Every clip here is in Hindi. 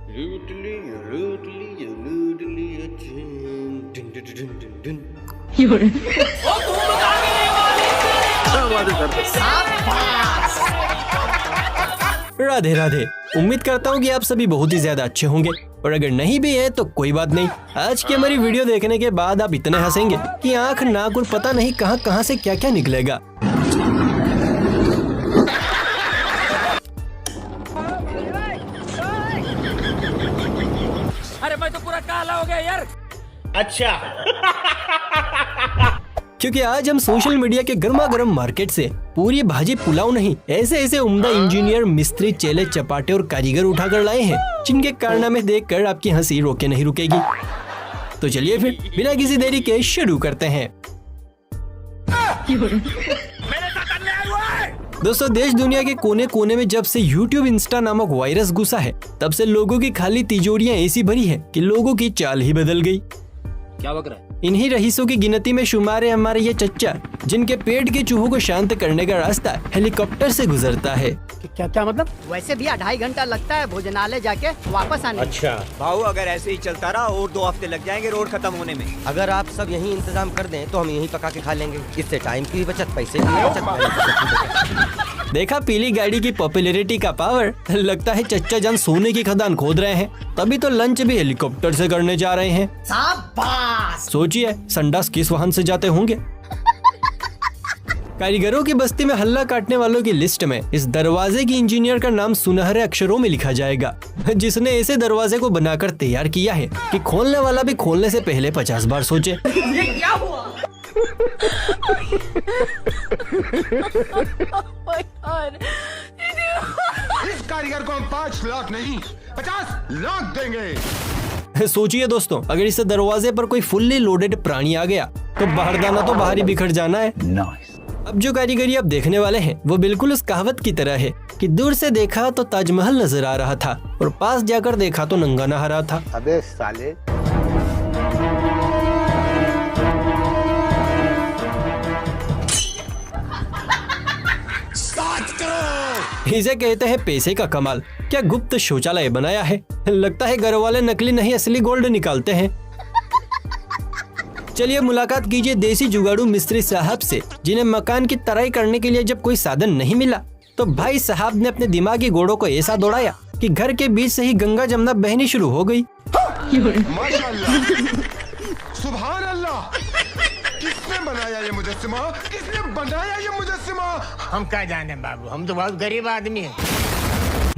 लूट लिया लूट लिया लूट लिया done done done done done. Radhe Radhe. उम्मीद करता हूँ कि आप सभी बहुत ही ज्यादा अच्छे होंगे, और अगर नहीं भी है तो कोई बात नहीं। आज की हमारी वीडियो देखने के बाद आप इतने हंसेंगे कि आंख नाक और पता नहीं कहां कहां से क्या क्या निकलेगा। अरे मैं तो पूरा काला हो गया यार। अच्छा। क्योंकि आज हम सोशल मीडिया के गर्मा गर्म मार्केट से पूरी भाजी पुलाव नहीं, ऐसे ऐसे उम्दा इंजीनियर, मिस्त्री, चेले चपाटे और कारीगर उठाकर लाए हैं जिनके कारनामे देखकर आपकी हंसी रोके नहीं रुकेगी। तो चलिए फिर बिना किसी देरी के शुरू करते हैं। दोस्तों, देश दुनिया के कोने कोने में जब से YouTube इंस्टा नामक वायरस घुसा है, तब से लोगों की खाली तिजोरियां ऐसी भरी है कि लोगों की चाल ही बदल गई। क्या बक रहा है? इन्हीं रईसों की गिनती में शुमार है हमारे ये चच्चा, जिनके पेट के चूहों को शांत करने का रास्ता हेलीकॉप्टर से गुजरता है। क्या मतलब? वैसे भी 2.5 घंटा लगता है भोजनालय जाके वापस आने। अच्छा। भाऊ अगर ऐसे ही चलता रहा और 2 हफ्ते लग जाएंगे रोड खत्म होने में। अगर आप सब यही इंतजाम कर दें तो हम यहीं पका के खा लेंगे। इससे टाइम की भी बचत, पैसे की भी बचत। देखा पीली गाड़ी की पॉपुलैरिटी का पावर। लगता है चच्चा जान सोने की खदान खोद रहे हैं, तभी तो लंच भी हेलीकॉप्टर से करने जा रहे हैं। शाबाश। सोचिए संडास किस वाहन से जाते होंगे। कारीगरों की बस्ती में हल्ला काटने वालों की लिस्ट में इस दरवाजे की इंजीनियर का नाम सुनहरे अक्षरों में लिखा जाएगा, जिसने ऐसे दरवाजे को बनाकर तैयार किया है कि खोलने वाला भी खोलने से पहले 50 बार सोचे। ये क्या हुआ? इस कारीगर को हम 5 लाख नहीं 50 लाख देंगे। सोचिए दोस्तों, अगर इस दरवाजे पर कोई फुल्ली लोडेड प्राणी आ गया तो बाहरदाना तो बाहर ही बिखर जाना है। अब जो कारीगरी आप देखने वाले हैं वो बिल्कुल उस कहावत की तरह है कि दूर से देखा तो ताजमहल नजर आ रहा था और पास जाकर देखा तो नंगा नहा रहा था। अबे साले। इसे कहते हैं पैसे का कमाल। क्या गुप्त शौचालय बनाया है। लगता है घर वाले नकली नहीं असली गोल्ड निकालते हैं। चलिए मुलाकात कीजिए देसी जुगाड़ू मिस्त्री साहब से, जिन्हें मकान की तराई करने के लिए जब कोई साधन नहीं मिला तो भाई साहब ने अपने दिमागी घोड़ों को ऐसा दौड़ाया कि घर के बीच से ही गंगा जमुना बहनी शुरू हो गई। माशाल्लाह, सुभान अल्लाह। किसने बनाया ये मुजस्सिमा? किसने बनाया ये मुजस्सिमा? हम क्या जाने बाबू, हम तो बहुत गरीब आदमी हैं।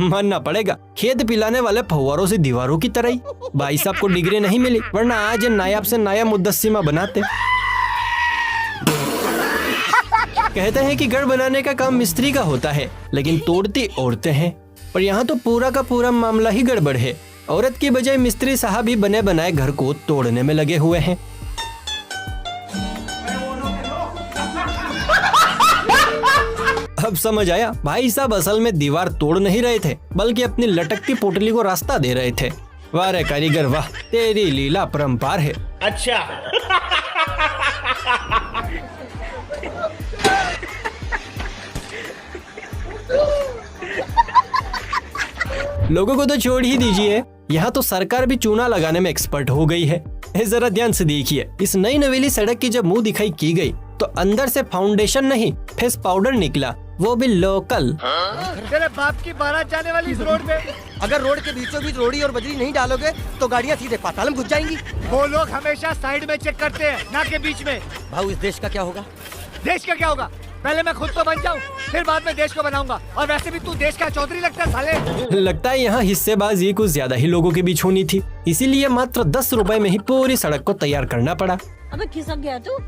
मानना पड़ेगा, खेत पिलाने वाले फव्वारों से दीवारों की तरह ही। भाई साहब को डिग्री नहीं मिली, वरना आज नायाब से नाया मुद्दस्सिमा बनाते। कहते हैं कि घर बनाने का काम मिस्त्री का होता है, लेकिन तोड़ती औरतें हैं। पर यहाँ तो पूरा का पूरा मामला ही गड़बड़ है। औरत की बजाय मिस्त्री साहब ही बने बनाए घर को तोड़ने में लगे हुए हैं। अब समझ आया, भाई साहब असल में दीवार तोड़ नहीं रहे थे, बल्कि अपनी लटकती पोटली को रास्ता दे रहे थे। वाह रे कारीगर वाह, तेरी लीला परंपार है। अच्छा। लोगों को तो छोड़ ही दीजिए, यहाँ तो सरकार भी चूना लगाने में एक्सपर्ट हो गई है। जरा ध्यान से देखिए, इस नई नवेली सड़क की जब मुंह दिखाई की गई तो अंदर से फाउंडेशन नहीं फेस पाउडर निकला, वो भी लोकल। तेरे बाप की बारात जाने वाली इस रोड पे। अगर रोड के बीचों बीच रोड़ी और बजरी नहीं डालोगे तो गाड़ियाँ सीधे पाताल में घुस जाएंगी। वो लोग हमेशा साइड में चेक करते हैं, ना के बीच में। भाऊ इस देश का क्या होगा? देश का क्या होगा? पहले मैं खुद तो बन जाऊं, फिर बाद में देश को बनाऊंगा। और वैसे भी तू देश का चौधरी लगता है साले। लगता है यहाँ हिस्सेबाजी कुछ ज्यादा ही लोगों के बीच होनी थी, इसीलिए मात्र 10 रुपए में ही पूरी सड़क को तैयार करना पड़ा। अबे खिसक गया तू।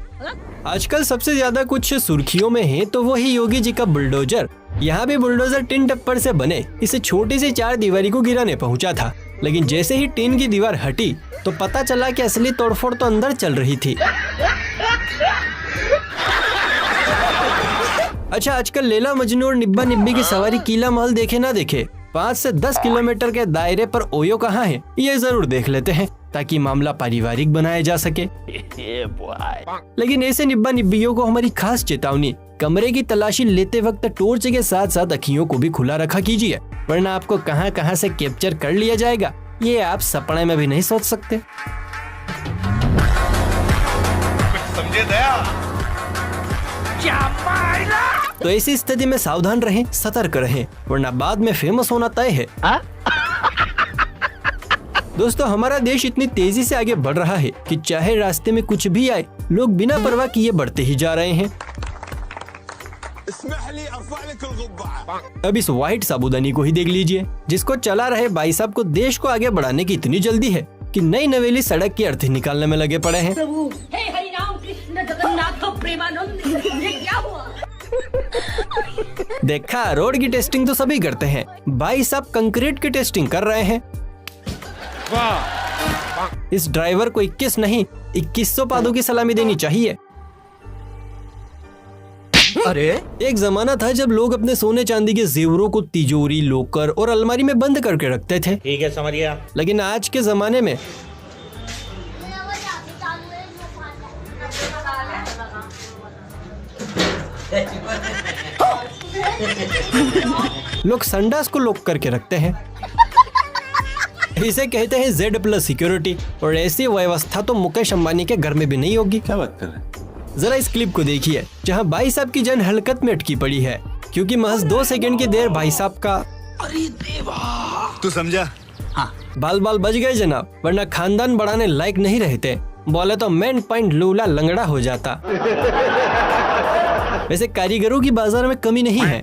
आजकल सबसे ज्यादा कुछ सुर्खियों में है तो वही योगी जी का बुलडोजर। यहाँ भी बुलडोजर टिन टप्पर से बने इसे छोटी सी 4 दीवारी को गिराने पहुँचा था, लेकिन जैसे ही टिन की दीवार हटी तो पता चला कि असली तोड़फोड़ तो अंदर चल रही थी। अच्छा, आजकल लैला मजनू और निब्बा निब्बी की सवारी किला महल देखे ना देखे, 5 से 10 किलोमीटर के दायरे पर ओयो कहाँ है ये जरूर देख लेते हैं, ताकि मामला पारिवारिक बनाया जा सके। लेकिन ऐसे निब्बा निब्बियों को हमारी खास चेतावनी, कमरे की तलाशी लेते वक्त टॉर्च के साथ साथ अखियों को भी खुला रखा कीजिए, वरना आपको कहां कहां से कैप्चर कर लिया जाएगा ये आप सपने में भी नहीं सोच सकते। समझे दया? तो ऐसी स्थिति में सावधान रहें, सतर्क रहें, वरना बाद में फेमस होना तय है। दोस्तों, हमारा देश इतनी तेजी से आगे बढ़ रहा है कि चाहे रास्ते में कुछ भी आए, लोग बिना परवाह किए बढ़ते ही जा रहे हैं। अब इस व्हाइट साबूदानी को ही देख लीजिए, जिसको चला रहे भाई साहब को देश को आगे बढ़ाने की इतनी जल्दी है कि नई नवेली सड़क की अर्थी निकालने में लगे पड़े हैं। प्रभु हे हरि राम कृष्ण जगन्नाथ प्रेमानंद, ये क्या हुआ? देखा, रोड की टेस्टिंग तो सभी करते हैं, भाई साहब कंक्रीट की टेस्टिंग कर रहे हैं। इस ड्राइवर को 21 नहीं 2100 पादों की सलामी देनी चाहिए। अरे एक जमाना था जब लोग अपने सोने चांदी के जेवरों को तिजोरी, लोकर और अलमारी में बंद करके रखते थे। ठीक है, समझ गया। लेकिन आज के जमाने में लोग संडास को लॉक करके रखते हैं। इसे कहते हैं Z+ सिक्योरिटी, और ऐसी व्यवस्था तो मुकेश अंबानी के घर में भी नहीं होगी। क्या बात कर रहे हैं? जरा इस क्लिप को देखिए, जहां भाई साहब की जान हलकत में अटकी पड़ी है, क्योंकि महज 2 सेकंड की देर भाई साहब का तू समझा? बाल बच गए जनाब, वरना खानदान बढ़ाने लायक नहीं रहते। बोले तो मेन पॉइंट लूला लंगड़ा हो जाता। वैसे कारीगरों की बाजार में कमी नहीं है।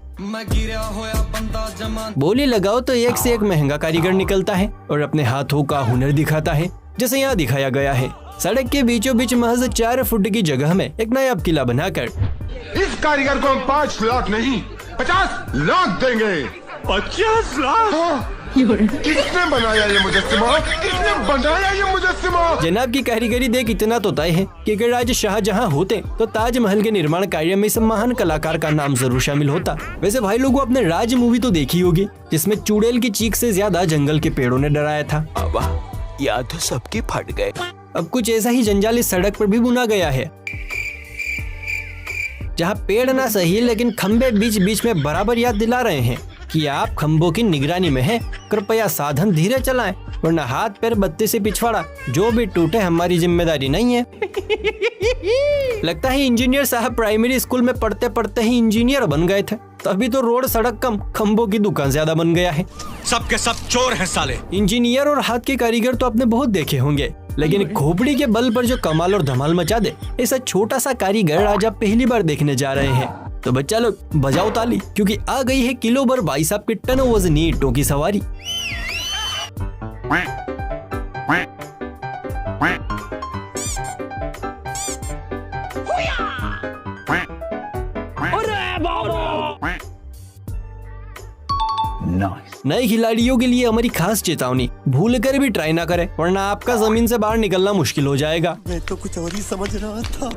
बोली लगाओ तो एक से एक महंगा कारीगर निकलता है और अपने हाथों का हुनर दिखाता है, जैसे यहाँ दिखाया गया है। सड़क के बीचों बीच महज 4 फुट की जगह में एक नायाब किला बनाकर इस कारीगर को हम 5 लाख नहीं 50 लाख देंगे। 50 लाख? किसने बनाया ये मुजस्सिमा? किसने बनाया ये मुजस्सिमा? जनाब की कारीगरी देख इतना तो तय है कि अगर आज शाहजहां होते तो ताजमहल के निर्माण कार्य में इस महान कलाकार का नाम जरूर शामिल होता। वैसे भाई लोगों, अपने राज मूवी तो देखी होगी, जिसमें चुड़ैल की चीख से ज्यादा जंगल के पेड़ों ने डराया था। याद तो सबके फट गए। अब कुछ ऐसा ही जंजाल इस सड़क पर भी बुना गया है, जहाँ पेड़ ना सही लेकिन खंबे बीच बीच में बराबर याद दिला रहे हैं कि आप खंभों की निगरानी में हैं, कृपया साधन धीरे चलाएं, वरना हाथ पैर बत्ती से पिछवाड़ा जो भी टूटे हमारी जिम्मेदारी नहीं है। लगता है इंजीनियर साहब प्राइमरी स्कूल में पढ़ते पढ़ते ही इंजीनियर बन गए थे, तभी तो रोड सड़क कम खंभों की दुकान ज्यादा बन गया है। सबके सब चोर हैं साले। इंजीनियर और हाथ के कारीगर तो आपने बहुत देखे होंगे, लेकिन खोपड़ी के बल पर जो कमाल और धमाल मचा दे, ऐसा छोटा सा कारीगर आज आप पहली बार देखने जा रहे हैं। तो बच्चा लोग बजाओ ताली, क्योंकि आ गई है किलो भर भाई साहब के टन वजनी ईंटों की सवारी। नए खिलाड़ियों के लिए हमारी खास चेतावनी, भूल कर भी ट्राई ना करें, वरना आपका जमीन से बाहर निकलना मुश्किल हो जाएगा। मैं तो कुछ और ही समझ रहा था।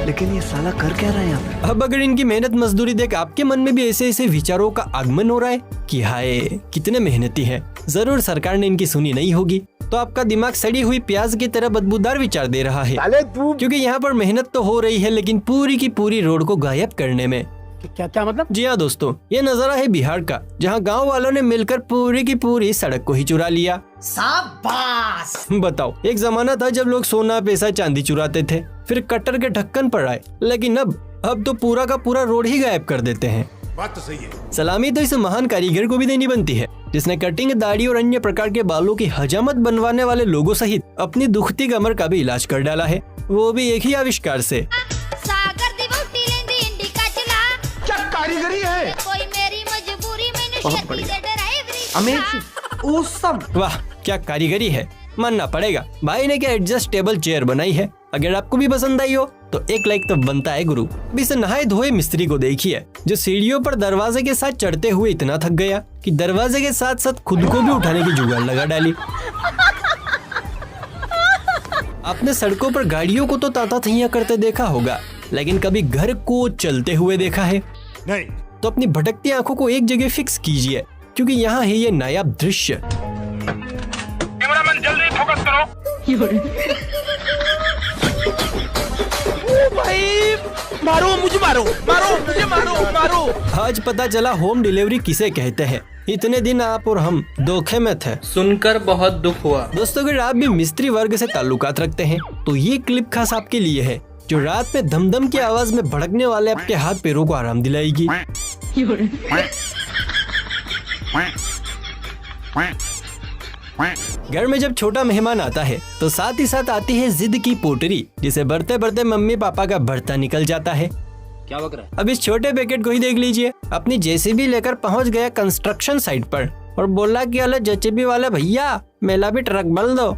लेकिन ये साला कर क्या रहा है यहाँ पे? अब अगर इनकी मेहनत मजदूरी देख आपके मन में भी ऐसे ऐसे विचारों का आगमन हो रहा है कि हाय कितने मेहनती हैं, जरूर सरकार ने इनकी सुनी नहीं होगी, तो आपका दिमाग सड़ी हुई प्याज की तरह बदबूदार विचार दे रहा है। क्योंकि यहाँ पर मेहनत तो हो रही है, लेकिन पूरी की पूरी रोड को गायब करने में। क्या मतलब? जी हाँ दोस्तों, ये नजारा है बिहार का, जहाँ गांव वालों ने मिलकर पूरी की पूरी सड़क को ही चुरा लिया। शाबाश! बताओ, एक जमाना था जब लोग सोना पैसा चांदी चुराते थे, फिर कटर के ढक्कन पर आए, लेकिन अब तो पूरा का पूरा रोड ही गायब कर देते हैं। बात तो सही है। सलामी तो इस महान कारीगर को भी देनी बनती है, जिसने कटिंग, दाढ़ी और अन्य प्रकार के बालों की हजामत बनवाने वाले लोगों सहित अपनी दुखती कमर का भी इलाज कर डाला है, वो भी एक ही आविष्कार से। क्या कारीगरी है? कोई मेरी मजबूरी में बहुत बढ़िया, वाह क्या कारीगरी है, मानना पड़ेगा। भाई ने क्या एडजस्टेबल चेयर बनाई है। अगर आपको भी पसंद आई हो तो एक लाइक तो बनता है गुरु। इस नहाए धोए मिस्त्री को देखिए, जो सीढ़ियों पर दरवाजे के साथ चढ़ते हुए इतना थक गया कि दरवाजे के साथ साथ खुद को भी उठाने की जुगाड़ लगा डाली। आपने सड़कों पर गाड़ियों को तो ताता थैया करते देखा होगा, लेकिन कभी घर को चलते हुए देखा है? नहीं। तो अपनी भटकती आंखों को एक जगह फिक्स कीजिए, क्योंकि यहाँ है ये नायाब दृश्य। कैमरामैन जल्दी फोकस करो। मारो मुझे, मारो मारो मुझे, मारो मारो। आज पता चला होम डिलीवरी किसे कहते हैं। इतने दिन आप और हम धोखे में थे। सुनकर बहुत दुख हुआ। दोस्तों अगर आप भी मिस्त्री वर्ग से ताल्लुकात रखते हैं तो ये क्लिप खास आपके लिए है, जो रात में धमधम की आवाज में भड़कने वाले आपके हाथ पैरों को आराम दिलाएगी। घर में जब छोटा मेहमान आता है तो साथ ही साथ आती है जिद की पोटरी, जिसे बढ़ते बढ़ते मम्मी पापा का भरता निकल जाता है। क्या बक रहा है? अब इस छोटे पैकेट को ही देख लीजिए। अपनी जेसीबी लेकर पहुंच गया कंस्ट्रक्शन साइट पर और बोला कि अरे जेसीबी वाले भैया मेला भी ट्रक बल दो।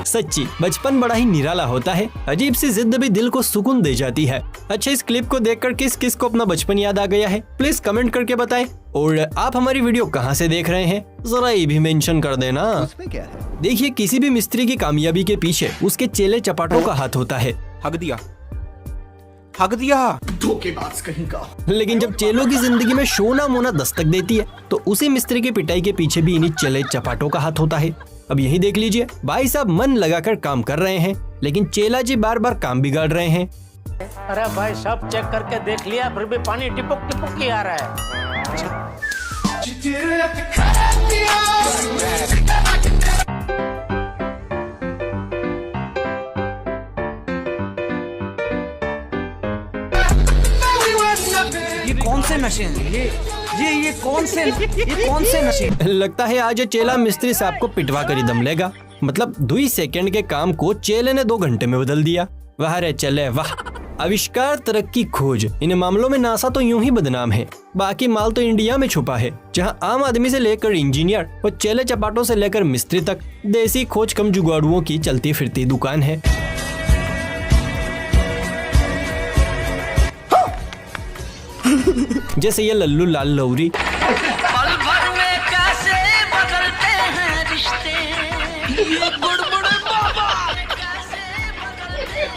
सच्ची बचपन बड़ा ही निराला होता है। अजीब सी जिद भी दिल को सुकून दे जाती है। अच्छा, इस क्लिप को देखकर किस किस को अपना बचपन याद आ गया है, प्लीज कमेंट करके बताएं। और आप हमारी वीडियो कहां से देख रहे हैं जरा ये भी मेंशन कर देना। उसमें क्या है? देखिए, किसी भी मिस्त्री की कामयाबी के पीछे उसके चेले चपाटों का हाथ होता है। हक दिया, हक दिया। धोखेबाज कहीं का। लेकिन जब चेलों की जिंदगी में शोना मोना दस्तक देती है तो उसी मिस्त्री की पिटाई के पीछे भी इन्हीं चेले चपाटों का हाथ होता है। अब यही देख लीजिए, भाई साहब मन लगाकर काम कर रहे हैं लेकिन चेला जी बार बार काम बिगाड़ रहे हैं। अरे भाई सब चेक करके देख लिया, फिर भी पानी टिपक टिपक ही आ रहा है। ये कौन से नशे हैं? ये कौन से नशे? लगता है आज चेला मिस्त्री साहब को पिटवा कर ही दम लेगा। मतलब 2 सेकंड के काम को चेले ने 2 घंटे में बदल दिया। वाह रे चले वाह। आविष्कार, तरक्की, खोज, इन मामलों में नासा तो यूं ही बदनाम है। बाकी माल तो इंडिया में छुपा है, जहां आम आदमी से लेकर इंजीनियर और चेले चपाटों से लेकर मिस्त्री तक देसी खोज कम जुगाड़ुओं की चलती फिरती दुकान है। जैसे ये लल्लू लाल लौरी, पल भर में कैसे बदलते हैं रिश्ते, ये बुड़बुड़ बाबा कैसे बदलते हैं।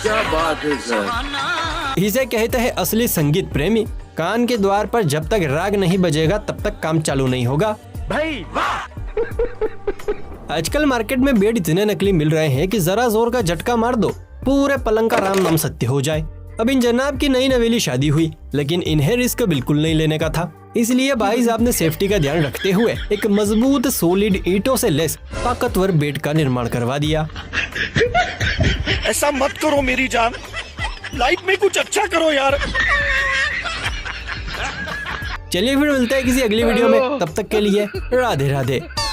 क्या बात है सर। इसे कहते हैं असली संगीत प्रेमी। कान के द्वार पर जब तक राग नहीं बजेगा तब तक काम चालू नहीं होगा। भाई वाह। आजकल मार्केट में बेड इतने नकली मिल रहे हैं कि जरा जोर का झटका मार दो पूरे पलंग का राम नाम सत्य हो जाए। अब इन जनाब की नई नवेली शादी हुई लेकिन इन्हें रिस्क बिल्कुल नहीं लेने का था, इसलिए भाई साहब ने सेफ्टी का ध्यान रखते हुए एक मजबूत सोलिड ईंटों से लेस ताकतवर बेड का निर्माण करवा दिया। ऐसा मत करो मेरी जान, लाइफ में कुछ अच्छा करो यार। चलिए फिर मिलते हैं किसी अगली वीडियो में, तब तक के लिए राधे राधे।